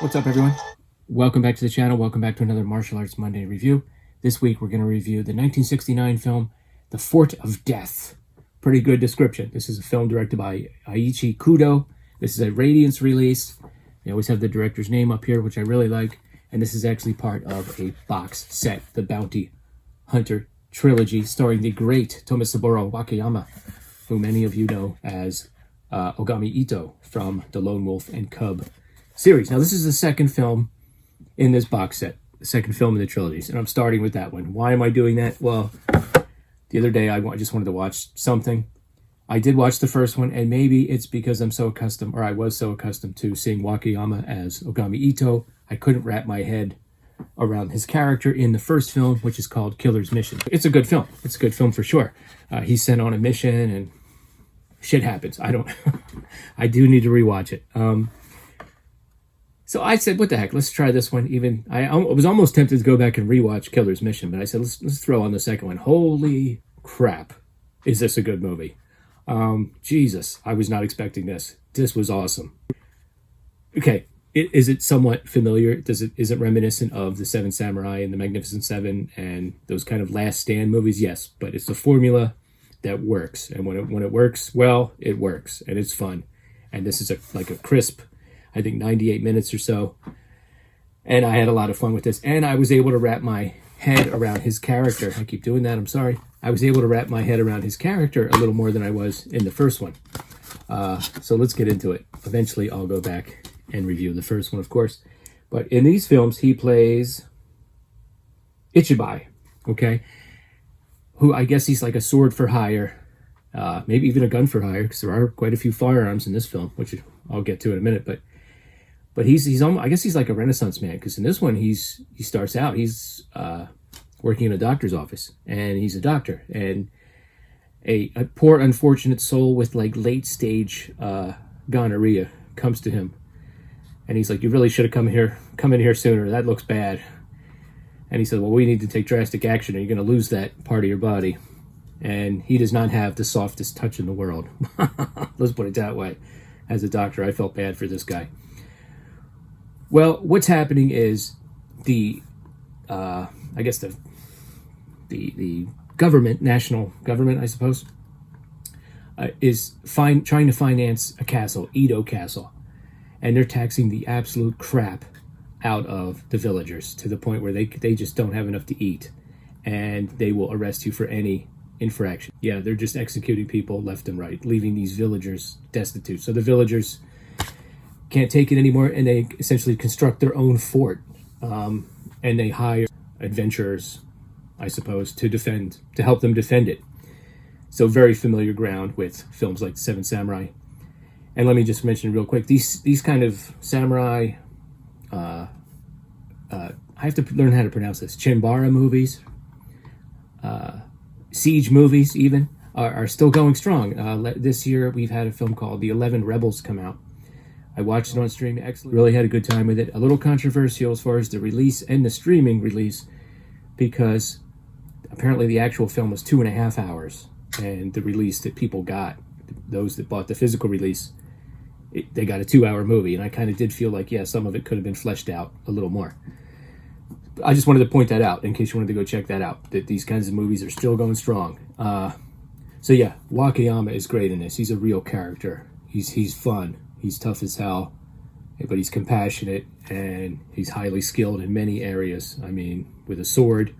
What's up, everyone? Welcome back to the channel. Welcome back to another Martial Arts Monday review. This week, we're going to review the 1969 film, The Fort of Death. Pretty good description. This is a film directed by Aichi Kudo. This is a Radiance release. They always have the director's name up here, which I really like. And this is actually part of a box set, the Bounty Hunter Trilogy, starring the great Tomisaburo Wakayama, who many of you know as Ogami Ito from the Lone Wolf and Cub series. Now, this is the second film in this box set, the second film in the trilogies, and I'm starting with that one. Why am I doing that? Well, the other day I just wanted to watch something. I did watch the first one, and maybe it's because I'm so accustomed, or I was so accustomed to seeing Wakayama as Ogami Ito, I couldn't wrap my head around his character in the first film, which is called Killer's Mission. It's a good film. It's a good film for sure. He's sent on a mission, and shit happens. I do need to rewatch it. So I said, what the heck, let's try this one. Even I was almost tempted to go back and rewatch Killer's Mission, but I said, let's throw on the second one. Holy crap, is this a good movie? Jesus, I was not expecting this. This was awesome. Okay, is it somewhat familiar? Is it reminiscent of the Seven Samurai and the Magnificent Seven and those kind of Last Stand movies? Yes, but it's a formula that works, and when it works, well, it works, and it's fun. And this is like a crisp, I think 98 minutes or so. And I had a lot of fun with this. And I was able to wrap my head around his character. I keep doing that, I'm sorry. I was able to wrap my head around his character a little more than I was in the first one. So let's get into it. Eventually, I'll go back and review the first one, of course. But in these films, he plays Ichibai, okay? Who I guess he's like a sword for hire. Maybe even a gun for hire, because there are quite a few firearms in this film, which I'll get to in a minute. But he's almost, I guess he's like a Renaissance man, because in this one he starts out, he's working in a doctor's office, and he's a doctor, and a poor unfortunate soul with like late stage gonorrhea comes to him, and he's like, you really should have come in here sooner. That looks bad. And he said, well, we need to take drastic action, or you're going to lose that part of your body. And he does not have the softest touch in the world. Let's put it that way. As a doctor, I felt bad for this guy. Well, what's happening is I guess the government, national government, I suppose, is trying to finance a castle, Edo Castle, and they're taxing the absolute crap out of the villagers to the point where they just don't have enough to eat, and they will arrest you for any infraction. Yeah, they're just executing people left and right, leaving these villagers destitute. So the villagers can't take it anymore, and they essentially construct their own fort, and they hire adventurers, I suppose, to help them defend it. So very familiar ground with films like Seven Samurai. And let me just mention real quick, these kind of samurai, I have to learn how to pronounce this, Chinbara movies, siege movies even, are still going strong. This year we've had a film called The 11 Rebels come out. I watched it on stream, excellent. Really had a good time with it. A little controversial as far as the release and the streaming release, because apparently the actual film was 2.5 hours, and the release that people got, those that bought the physical release, they got a 2-hour movie, and I kind of did feel like, yeah, some of it could have been fleshed out a little more. I just wanted to point that out in case you wanted to go check that out, that these kinds of movies are still going strong. So yeah, Wakayama is great in this. He's a real character. He's fun. He's tough as hell, but he's compassionate, and he's highly skilled in many areas. I mean, with a sword,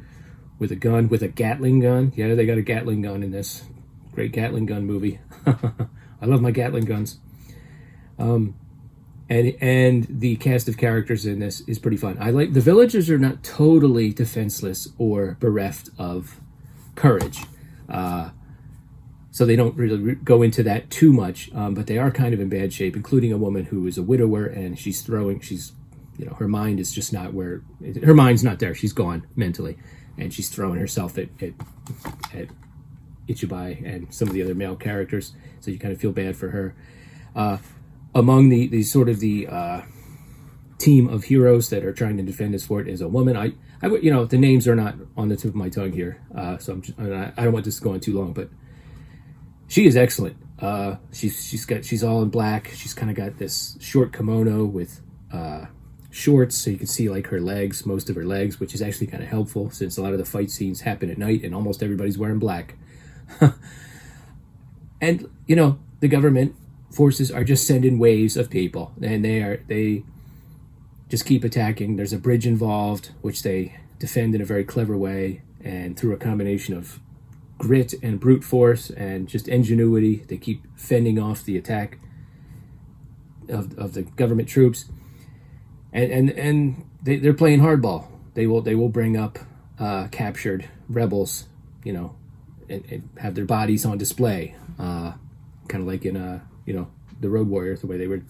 with a gun, with a Gatling gun. Yeah, they got a Gatling gun in this. Great Gatling gun movie. I love my Gatling guns. And the cast of characters in this is pretty fun. I like the villagers are not totally defenseless or bereft of courage, so they don't really go into that too much. But they are kind of in bad shape, including a woman who is a widower, and her mind is just not where her mind's not there. She's gone mentally, and she's throwing herself at Ichibai and some of the other male characters. So you kind of feel bad for her. Among the sort of the team of heroes that are trying to defend this fort is a woman. I the names are not on the tip of my tongue here, so I don't want this to go on too long, but she is excellent. She's all in black. She's kind of got this short kimono with shorts, so you can see like her legs, most of her legs, which is actually kind of helpful since a lot of the fight scenes happen at night and almost everybody's wearing black. And, you know, the government forces are just sending waves of people, and they just keep attacking. There's a bridge involved, which they defend in a very clever way, and through a combination of grit and brute force and just ingenuity, they keep fending off the attack of the government troops. And they're playing hardball. They will bring up captured rebels, you know, and have their bodies on display, kind of like in you know, the Road Warrior, the way they were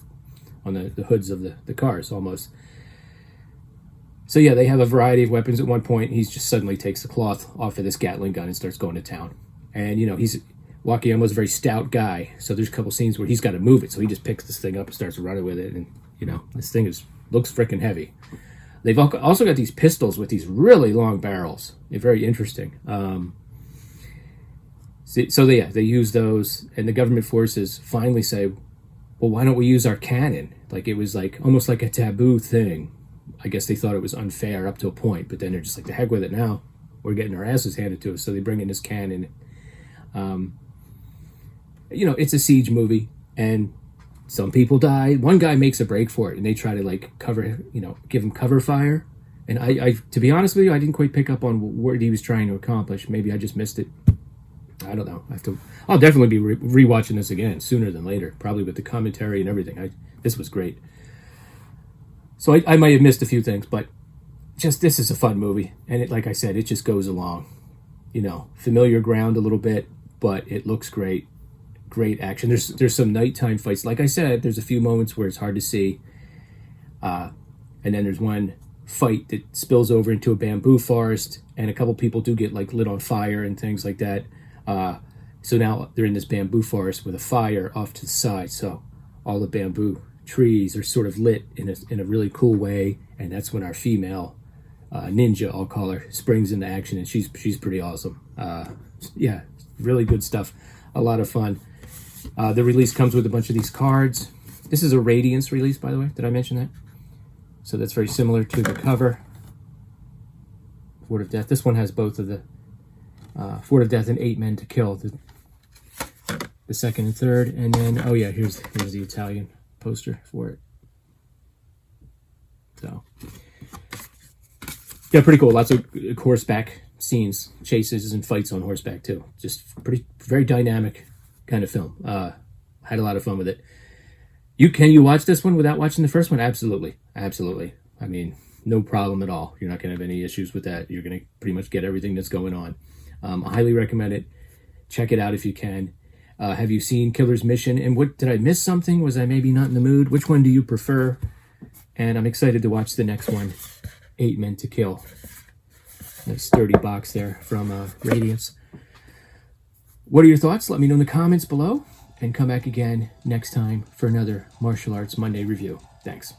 on the hoods of the cars almost. So yeah, they have a variety of weapons. At one point, he just suddenly takes the cloth off of this Gatling gun and starts going to town. And you know, Wakayama's a very stout guy, so there's a couple scenes where he's got to move it, so he just picks this thing up and starts running with it, and you know, this thing looks freaking heavy. They've also got these pistols with these really long barrels. They're very interesting. So they use those, and the government forces finally say, well, why don't we use our cannon? Like, it was like almost like a taboo thing. I guess they thought it was unfair up to a point, but then they're just like, the heck with it now. We're getting our asses handed to us. So they bring in this cannon. You know, it's a siege movie, and some people die. One guy makes a break for it, and they try to like cover, you know, give him cover fire. And I to be honest with you, I didn't quite pick up on what he was trying to accomplish. Maybe I just missed it. I don't know. I'll definitely be rewatching this again sooner than later, probably with the commentary and everything. This was great. So I might have missed a few things, but just this is a fun movie, and it, like I said, it just goes along. You know, familiar ground a little bit, but it looks great. Great action. There's some nighttime fights. Like I said, there's a few moments where it's hard to see, and then there's one fight that spills over into a bamboo forest, and a couple people do get like lit on fire and things like that. So now they're in this bamboo forest with a fire off to the side, so all the bamboo trees are sort of lit in a really cool way, and that's when our female ninja, I'll call her, springs into action, and she's pretty awesome. Yeah, really good stuff. A lot of fun. The release comes with a bunch of these cards. This is a Radiance release, by the way. Did I mention that? So that's very similar to the cover. Fort of Death. This one has both of the Fort of Death and 8 Men to Kill, the second and third. And then, oh yeah, here's the Italian poster for it. So, yeah, pretty cool. Lots of horseback scenes, chases, and fights on horseback too. Just very dynamic kind of film. Had a lot of fun with it. Can you watch this one without watching the first one? Absolutely. I mean, no problem at all. You're not going to have any issues with that. You're going to pretty much get everything that's going on. I highly recommend it. Check it out if you can. Have you seen Killer's Mission? And what did I miss something? Was I maybe not in the mood? Which one do you prefer? And I'm excited to watch the next one, 8 Men to Kill. Nice sturdy box there from Radiance. What are your thoughts? Let me know in the comments below, and come back again next time for another Martial Arts Monday review. Thanks.